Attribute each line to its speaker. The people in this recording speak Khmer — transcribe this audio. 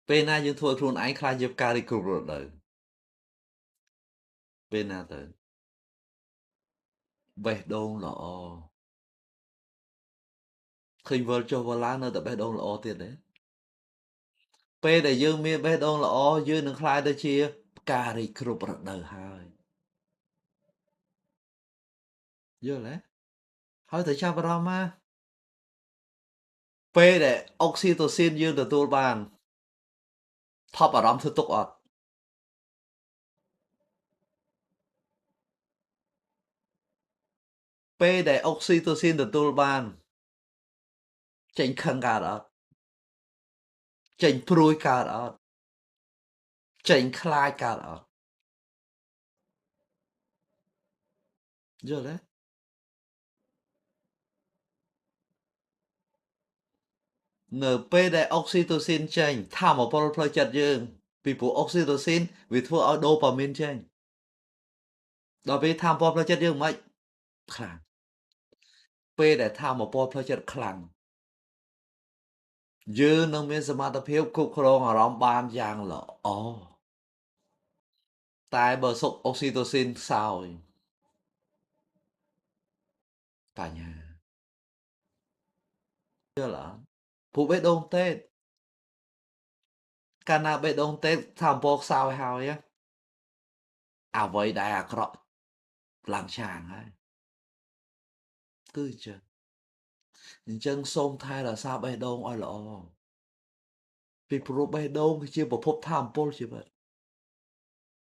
Speaker 1: ពេលណាយើងធ្វើខ្លួនឯងខ្លាចជាផ្ការីគ្រប់រដូវពេលណាទៅបេះដូងល្អឃើញវិលចុះវិលឡើងនៅតែបេះដូងល្អទៀតទេពេលដែលយើងមានបេះដូងល្អយើងនឹងក្លាយទៅជាផ្ការីកគ្រប់រដូវហើយយល់ទេហើយទៅចាប់អារម្មណ៍មកពេលដែលអុកស៊ីតូស៊ីនយើងទទួលបានថប់អារម្មណ៍ធ្វើទុកអត់ពេលដែលអុកស៊ីតូស៊ីនទទួលបានចេញខឹងកើតអត់ចេញព្រួយកើតអត់ចេញខ្លាចកើតអត់យល់ទេនៅពេលដែលអុកស៊ីតូស៊ីនចេញថាមពលផ្លូវចិត្តយើងពីព្រោះអុកស៊ីតូស៊ីនវាធ្វើឲ្យដូប៉ាមីនចេញដល់ពេលថាមពលផ្លូវចិត្តយើងមិនខ្លាំងពេលដែលថាមពលផ្លូវចិត្តខ្លាំងយើងនឹងមានសមត្ថភាពគ្រប់គ្រងអារម្មណ៍បានយ៉ាងល្អតែបើសុខអុកស៊ីតូស៊ីនខ្សោយបញ្ហាយល់អត់ព្រោះបេះដូងទេពកាលណាបេះដូងទេពថាមពលខ្សោយហើយអ្វីដែលអាក្រក់ឡើងឆាងហើយគឺអញ្ចឹងសូមថែរក្សាបេះដូងឲ្យល្អពីព្រោះបេះដូងគឺជាប្រភពថាមពលជីវិត